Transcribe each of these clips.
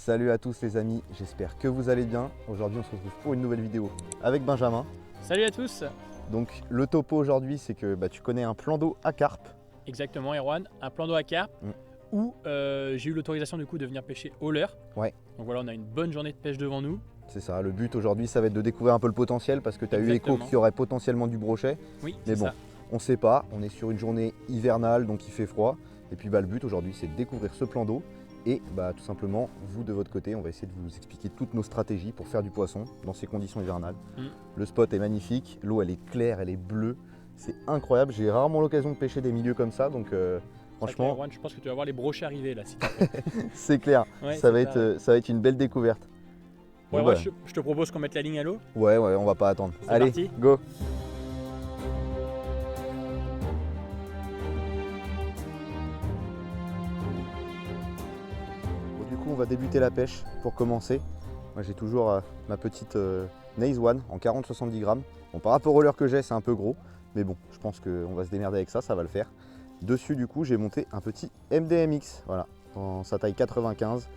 Salut à tous les amis, j'espère que vous allez bien. Aujourd'hui on se retrouve pour une nouvelle vidéo avec Benjamin. Salut à tous. Donc le topo aujourd'hui c'est que tu connais un plan d'eau à carpe. Exactement Erwan, un plan d'eau à carpe où j'ai eu l'autorisation du coup de venir pêcher au leurre. Ouais. Donc voilà, on a une bonne journée de pêche devant nous. C'est ça, le but aujourd'hui ça va être de découvrir un peu le potentiel parce que tu as eu écho Exactement. qu'il y aurait potentiellement du brochet. Oui, Mais c'est bon, ça. on sait pas, on est sur une journée hivernale donc il fait froid. Et puis le but aujourd'hui c'est de découvrir ce plan d'eau. Et tout simplement, vous de votre côté, on va essayer de vous expliquer toutes nos stratégies pour faire du poisson dans ces conditions hivernales. Le spot est magnifique, l'eau elle est claire, elle est bleue, c'est incroyable. J'ai rarement l'occasion de pêcher des milieux comme ça, donc franchement, Erwan, je pense que tu vas voir les brochets arriver là. c'est clair, Ouais, ça va être une belle découverte. Ouais, Bon, je te propose qu'on mette la ligne à l'eau. Ouais, on va pas attendre. C'est Allez, parti. go. On va débuter la pêche pour commencer. Moi j'ai toujours ma petite Naze One en 40-70 grammes. Bon, par rapport au leurre que j'ai c'est un peu gros, mais bon je pense qu'on va se démerder avec ça, ça va le faire. Dessus du coup j'ai monté un petit MDMX, voilà, dans sa taille 95,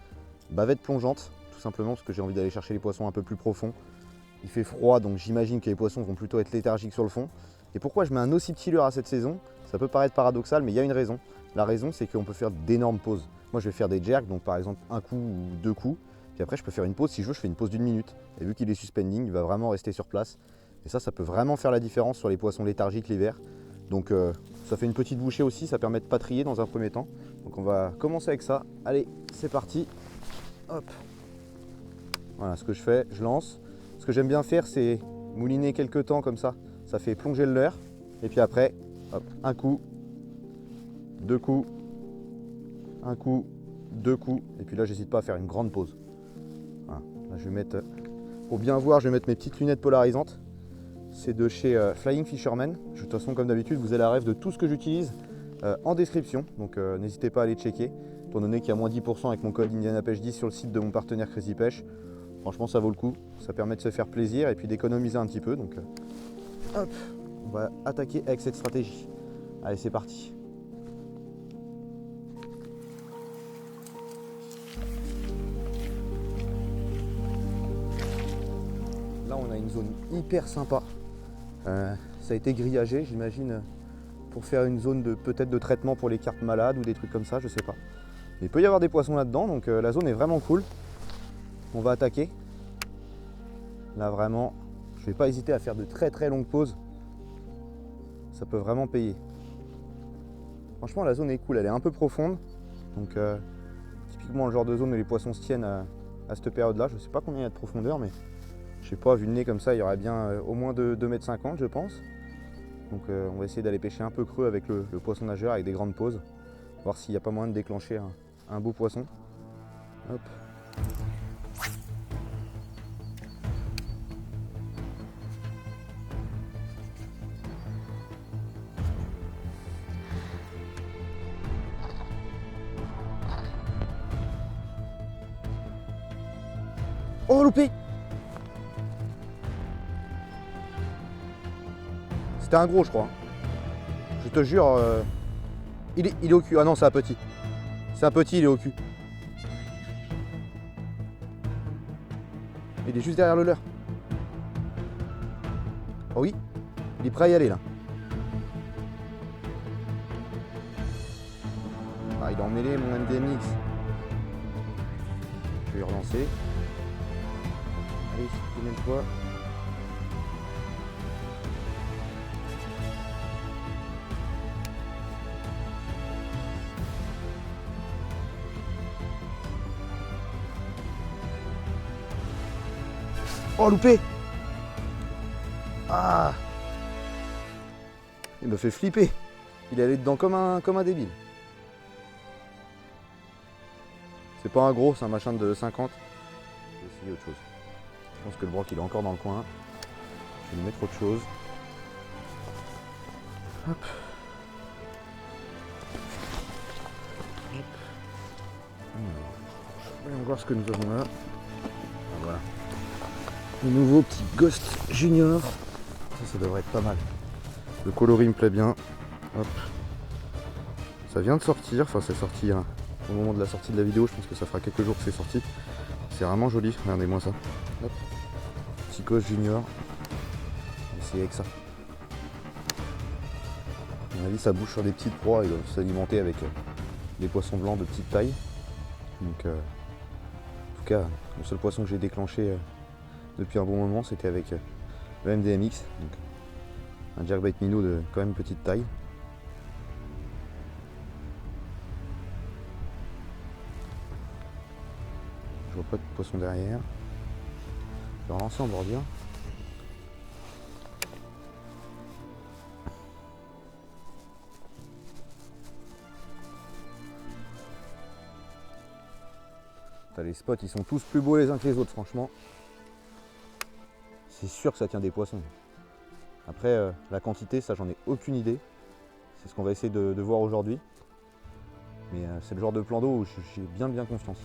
bavette plongeante, tout simplement parce que j'ai envie d'aller chercher les poissons un peu plus profonds. Il fait froid donc j'imagine que les poissons vont plutôt être léthargiques sur le fond. Et pourquoi je mets un aussi petit leurre à cette saison? Ça peut paraître paradoxal mais il y a une raison. La raison c'est qu'on peut faire d'énormes pauses. Moi je vais faire des jerks, donc par exemple un coup ou deux coups, puis après je peux faire une pause, si je veux je fais une pause d'1 minute. Et vu qu'il est suspending, il va vraiment rester sur place. Et ça peut vraiment faire la différence sur les poissons léthargiques l'hiver. Donc ça fait une petite bouchée aussi, ça permet de pas trier dans un premier temps. Donc on va commencer avec ça. Allez, c'est parti. Hop. Voilà ce que je fais, je lance. Ce que j'aime bien faire c'est mouliner quelques temps comme ça. Ça fait plonger le leurre. Et puis après, hop, un coup, deux coups. Un coup, deux coups, et puis là j'hésite pas à faire une grande pause. Voilà. Là, je vais mettre, pour bien voir, je vais mettre mes petites lunettes polarisantes. C'est de chez Flying Fisherman. De toute façon, comme d'habitude, vous avez la ref de tout ce que j'utilise en description, donc n'hésitez pas à aller checker. Étant donné qu'il y a moins 10% avec mon code IndianaPêche10 sur le site de mon partenaire Crazy Pêche, franchement ça vaut le coup. Ça permet de se faire plaisir et puis d'économiser un petit peu. Donc hop, on va attaquer avec cette stratégie. Allez, c'est parti. Là on a une zone hyper sympa, ça a été grillagé j'imagine pour faire une zone peut-être de traitement pour les carpes malades ou des trucs comme ça, je sais pas. Mais il peut y avoir des poissons là-dedans, donc la zone est vraiment cool. On va attaquer. Là vraiment, je vais pas hésiter à faire de très longues pauses. Ça peut vraiment payer. Franchement la zone est cool, elle est un peu profonde. Donc typiquement le genre de zone où les poissons se tiennent à cette période-là. Je sais pas combien il y a de profondeur, mais je sais pas, vu le nez comme ça, il y aurait bien au moins 2,50 m je pense. Donc on va essayer d'aller pêcher un peu creux avec le poisson nageur avec des grandes pauses. Voir s'il n'y a pas moyen de déclencher un beau poisson. Hop. Oh loupé! C'était un gros je crois. Je te jure. Il est au cul. Ah non c'est un petit. C'est un petit, il est au cul. Il est juste derrière le leurre. Oh oui, il est prêt à y aller là. Ah il est emmêlé mon MDMX. Je vais relancer. Allez, deuxième fois. Oh loupé! Ah! Il me fait flipper. Il est allé dedans comme un débile. C'est pas un gros, c'est un machin de 50. Je vais essayer autre chose. Je pense que le broc il est encore dans le coin. Je vais lui mettre autre chose. Hop. Voyons voir ce que nous avons là. Voilà. Le nouveau petit Ghost Junior. Ça devrait être pas mal. Le coloris me plaît bien. Hop. Ça vient de sortir, enfin c'est sorti au moment de la sortie de la vidéo, je pense que ça fera quelques jours que c'est sorti. C'est vraiment joli, regardez-moi ça. Hop. Psychos Junior. On va essayer avec ça. À mon avis, ça bouge sur des petites proies, ils doivent s'alimenter avec des poissons blancs de petite taille. Donc, en tout cas, le seul poisson que j'ai déclenché depuis un bon moment, c'était avec le MDMX. Donc, un jerkbait minnow de quand même petite taille. Je vois pas de poisson derrière. Je vais relancer en bordure. Les spots ils sont tous plus beaux les uns que les autres, franchement. C'est sûr que ça tient des poissons. Après la quantité, ça j'en ai aucune idée. C'est ce qu'on va essayer de voir aujourd'hui. Mais c'est le genre de plan d'eau où j'ai bien confiance.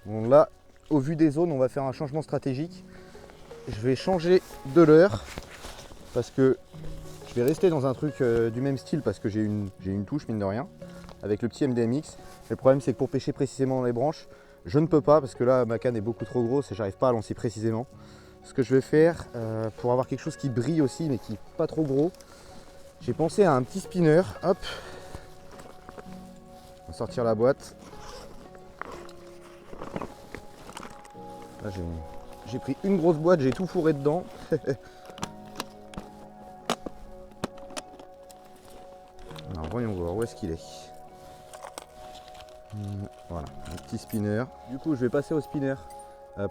Bon là, au vu des zones, on va faire un changement stratégique. Je vais changer de leurre parce que je vais rester dans un truc du même style parce que j'ai une touche mine de rien avec le petit MDMX. Le problème c'est que pour pêcher précisément dans les branches, je ne peux pas parce que là ma canne est beaucoup trop grosse et j'arrive pas à lancer précisément. Ce que je vais faire pour avoir quelque chose qui brille aussi mais qui n'est pas trop gros, j'ai pensé à un petit spinner. Hop, on va sortir la boîte. Là j'ai pris une grosse boîte, j'ai tout fourré dedans. Alors voyons voir où est-ce qu'il est. Voilà, un petit spinner. Du coup je vais passer au spinner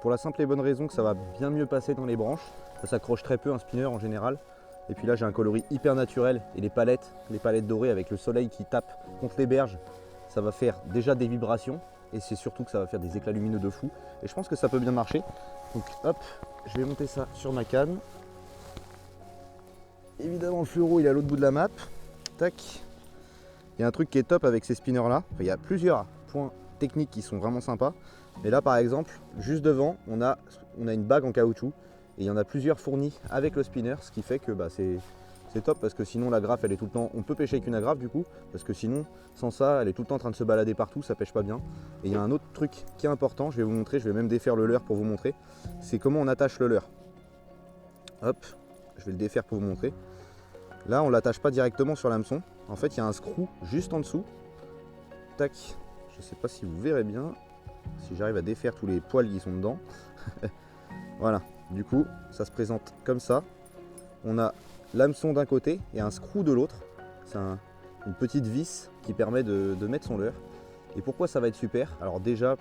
pour la simple et bonne raison que ça va bien mieux passer dans les branches. Ça s'accroche très peu un spinner en général. Et puis là j'ai un coloris hyper naturel et les palettes dorées avec le soleil qui tape contre les berges, ça va faire déjà des vibrations. Et c'est surtout que ça va faire des éclats lumineux de fou. Et je pense que ça peut bien marcher. Donc hop, je vais monter ça sur ma canne. Évidemment le fluoro il est à l'autre bout de la map. Tac. Il y a un truc qui est top avec ces spinners là. Enfin, il y a plusieurs points techniques qui sont vraiment sympas. Mais là par exemple, juste devant, on a une bague en caoutchouc. Et il y en a plusieurs fournis avec le spinner. Ce qui fait que c'est top parce que sinon la graffe elle est tout le temps, on peut pêcher avec une agrafe du coup, parce que sinon sans ça elle est tout le temps en train de se balader partout, ça pêche pas bien. Et il y a un autre truc qui est important, je vais vous montrer, je vais même défaire le leurre pour vous montrer, c'est comment on attache le leurre. Hop, je vais le défaire pour vous montrer. Là on l'attache pas directement sur l'hameçon, en fait il y a un screw juste en dessous. Tac, je sais pas si vous verrez bien, si j'arrive à défaire tous les poils qui sont dedans. Voilà, du coup ça se présente comme ça. On a l'hameçon d'un côté et un screw de l'autre. C'est une petite vis qui permet de mettre son leurre. Et pourquoi ça va être super? Alors déjà,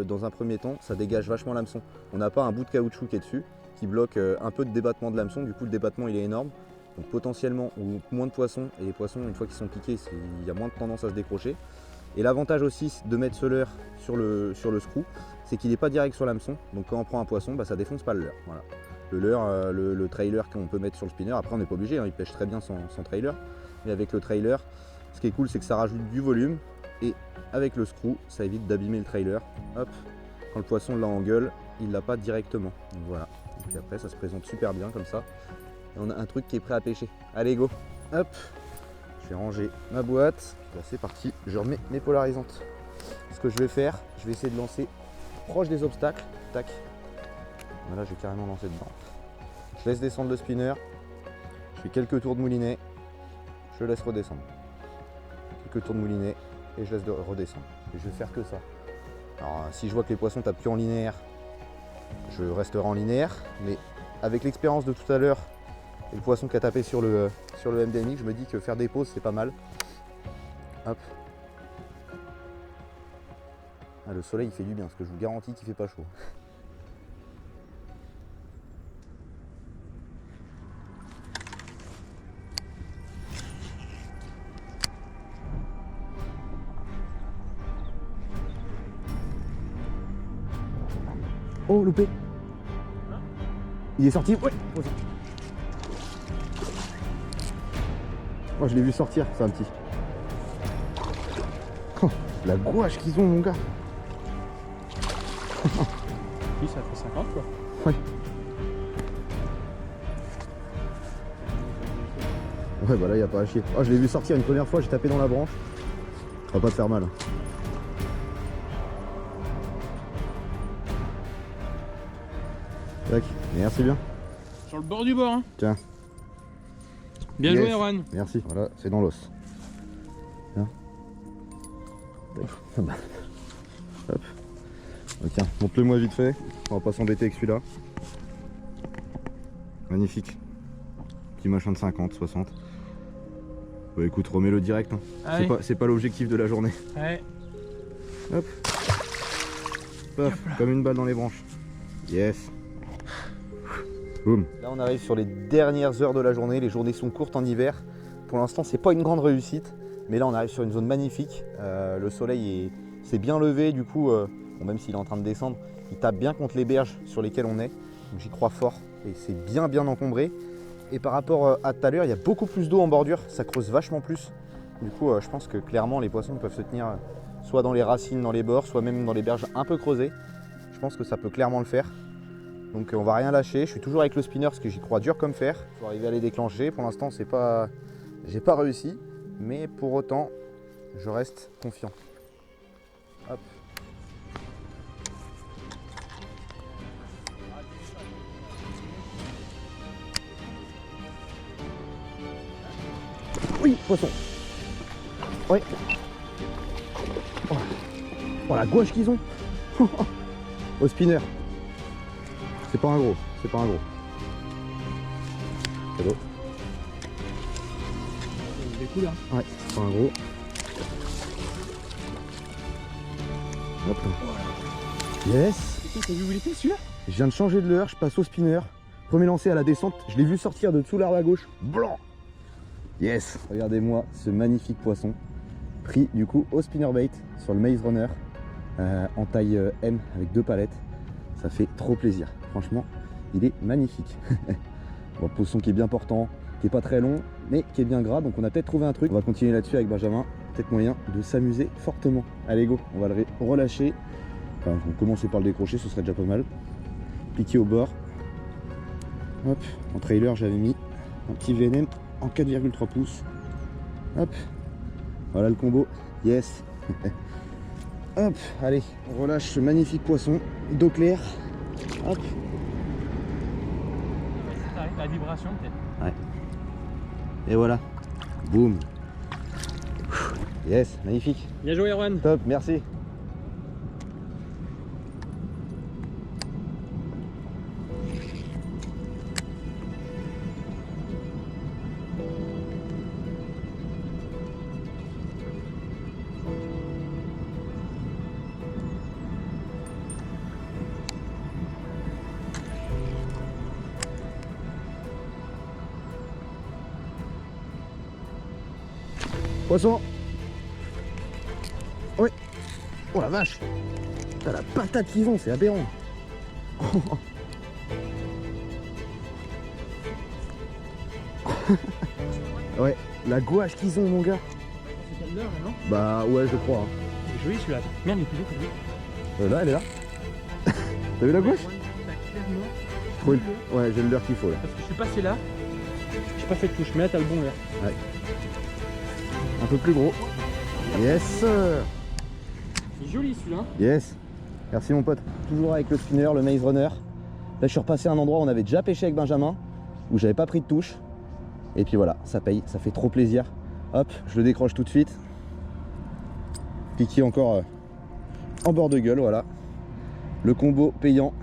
dans un premier temps, ça dégage vachement l'hameçon. On n'a pas un bout de caoutchouc qui est dessus, qui bloque un peu de débattement de l'hameçon. Du coup, le débattement il est énorme. Donc potentiellement, ou moins de poissons. Et les poissons, une fois qu'ils sont piqués, il y a moins de tendance à se décrocher. Et l'avantage aussi de mettre ce leurre sur le screw, c'est qu'il n'est pas direct sur l'hameçon. Donc quand on prend un poisson, ça défonce pas le leurre. Voilà. Le leurre, le trailer qu'on peut mettre sur le spinner, après on n'est pas obligé, il pêche très bien sans trailer, mais avec le trailer, ce qui est cool c'est que ça rajoute du volume et avec le screw ça évite d'abîmer le trailer. Hop, quand le poisson l'a en gueule, il l'a pas directement. Donc voilà, et puis après ça se présente super bien comme ça et on a un truc qui est prêt à pêcher. Allez go, hop, je vais ranger ma boîte. Là c'est parti, je remets mes polarisantes. Ce que je vais faire, je vais essayer de lancer proche des obstacles. Tac. Là j'ai carrément lancé dedans. Je laisse descendre le spinner, je fais quelques tours de moulinet, je laisse redescendre. Quelques tours de moulinet et je laisse redescendre. Et je vais faire que ça. Alors si je vois que les poissons tapent plus en linéaire, je resterai en linéaire, mais avec l'expérience de tout à l'heure et le poisson qui a tapé sur le MDMX, je me dis que faire des pauses c'est pas mal. Hop. Ah, le soleil il fait du bien, parce que je vous garantis qu'il fait pas chaud. Oh, loupé. Il est sorti. Ouais. Oh, je l'ai vu sortir, c'est un petit. La gouache qu'ils ont, mon gars. Oui, ça fait 50 quoi. Ouais. Ouais, bah là, y a pas à chier. Oh, je l'ai vu sortir une première fois, j'ai tapé dans la branche. Ça va pas te faire mal. Tac, merci bien. Sur le bord du bord, hein. Tiens. Bien Yes. joué, Erwan. Merci. Voilà, c'est dans l'os. Tiens. Hop. Oh, tiens, montre-le-moi vite fait. On va pas s'embêter avec celui-là. Magnifique. Petit machin de 50, 60. Bah écoute, remets-le direct. Hein. C'est pas l'objectif de la journée. Ouais. Hop. Paf, comme une balle dans les branches. Yes. Boum. Là on arrive sur les dernières heures de la journée. Les journées sont courtes en hiver. Pour l'instant c'est pas une grande réussite. Mais là on arrive sur une zone magnifique. Le soleil s'est bien levé. Du coup, bon, même s'il est en train de descendre, il tape bien contre les berges sur lesquelles on est. Donc j'y crois fort. Et c'est bien encombré. Et par rapport à tout à l'heure, il y a beaucoup plus d'eau en bordure. Ça creuse vachement plus. Du coup, je pense que clairement les poissons peuvent se tenir soit dans les racines, dans les bords, soit même dans les berges un peu creusées. Je pense que ça peut clairement le faire. Donc on va rien lâcher, je suis toujours avec le spinner parce que j'y crois dur comme fer. Il faut arriver à les déclencher, pour l'instant j'ai pas réussi, mais pour autant je reste confiant. Hop. Oui, poisson. Oui. Oh la gouache qu'ils ont. Au spinner. C'est pas un gros, c'est pas un gros. Cadeau. Des couleurs. Ouais, c'est pas un gros. Hop. Yes. T'as vu où il était celui-là? Je viens de changer de leurre, je passe au spinner. Premier lancé à la descente, je l'ai vu sortir de dessous l'arbre à gauche. Blanc. Yes. Regardez-moi ce magnifique poisson. Pris du coup au spinnerbait sur le Maze Runner en taille M avec 2 palettes. Ça fait trop plaisir. Franchement, il est magnifique. Bon, poisson qui est bien portant, qui est pas très long, mais qui est bien gras. Donc on a peut-être trouvé un truc. On va continuer là-dessus avec Benjamin. Peut-être moyen de s'amuser fortement. Allez go, on va le relâcher. Enfin, on va commencer par le décrocher, ce serait déjà pas mal. Piqué au bord. Hop, en trailer j'avais mis un petit VNM en 4,3 pouces. Hop, voilà le combo. Yes. Hop, allez, on relâche ce magnifique poisson d'eau claire. Hop. La vibration peut-être. Ouais. Et voilà. Boum. Yes, magnifique. Bien joué, Erwan. Top, merci. Poisson. Oui. Oh la vache. T'as la patate qu'ils ont, c'est aberrant. Ouais, la gouache qu'ils ont, mon gars. C'est quelle heure maintenant? Bah ouais, je crois. Il est joli celui-là. Merde, il est plus vite, t'as vu? Là, elle est là. T'as vu la gouache? T'as clairement. Faut Ouais, j'ai le leurre qu'il faut là. Parce que je suis passé là. J'ai pas fait de touche, mais là t'as le bon leurre. Ouais. Un peu plus gros. Yes. Il est joli celui-là. Yes. Merci mon pote. Toujours avec le spinner, le Maze Runner. Là je suis repassé à un endroit où on avait déjà pêché avec Benjamin, où j'avais pas pris de touche. Et puis voilà, ça paye, ça fait trop plaisir. Hop, je le décroche tout de suite. Piqué encore en bord de gueule, voilà. Le combo payant.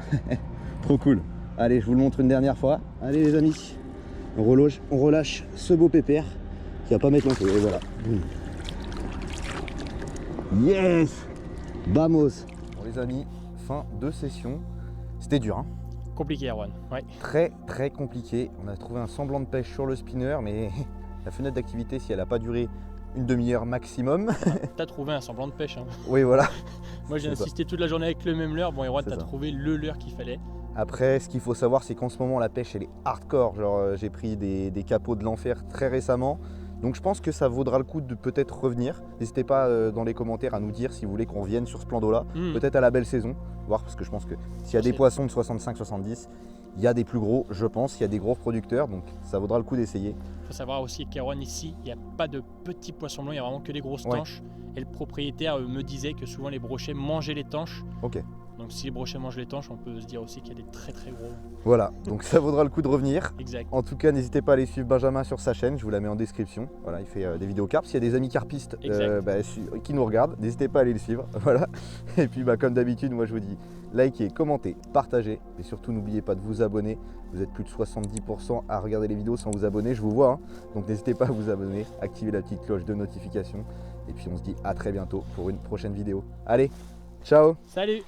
Trop cool. Allez, je vous le montre une dernière fois. Allez les amis, on relâche ce beau pépère qui va pas mettre longtemps. Et voilà. Yes. Vamos. Bon les amis, fin de session. C'était dur, hein. Compliqué, Erwan. Ouais. Très compliqué. On a trouvé un semblant de pêche sur le spinner, mais la fenêtre d'activité, si elle n'a pas duré une demi-heure maximum. T'as trouvé un semblant de pêche. Hein. Oui, voilà. Moi j'ai insisté toute la journée avec le même leurre. Bon, Erwan, t'as trouvé le leurre qu'il fallait. Après, ce qu'il faut savoir, c'est qu'en ce moment, la pêche, elle est hardcore. Genre, j'ai pris des capots de l'enfer très récemment. Donc je pense que ça vaudra le coup de peut-être revenir. N'hésitez pas dans les commentaires à nous dire si vous voulez qu'on revienne sur ce plan d'eau là, peut-être à la belle saison, voir, parce que je pense que s'il y a des poissons de 65-70, il y a des plus gros, je pense, il y a des gros producteurs, donc ça vaudra le coup d'essayer. Il faut savoir aussi qu'à Roanne ici, il n'y a pas de petits poissons blancs, il n'y a vraiment que des grosses tanches. Et le propriétaire me disait que souvent les brochets mangeaient les tanches. Ok. Donc si les brochets mangent les tanches, on peut se dire aussi qu'il y a des très très gros. Voilà, donc ça vaudra le coup de revenir. Exact. En tout cas, n'hésitez pas à aller suivre Benjamin sur sa chaîne, je vous la mets en description. Voilà, il fait des vidéos carpes. S'il y a des amis carpistes qui nous regardent, n'hésitez pas à aller le suivre. Voilà. Et puis comme d'habitude, moi je vous dis, likez, commentez, partagez. Et surtout, n'oubliez pas de vous abonner. Vous êtes plus de 70% à regarder les vidéos sans vous abonner, je vous vois. Hein. Donc n'hésitez pas à vous abonner, activer la petite cloche de notification. Et puis on se dit à très bientôt pour une prochaine vidéo. Allez, ciao! Salut!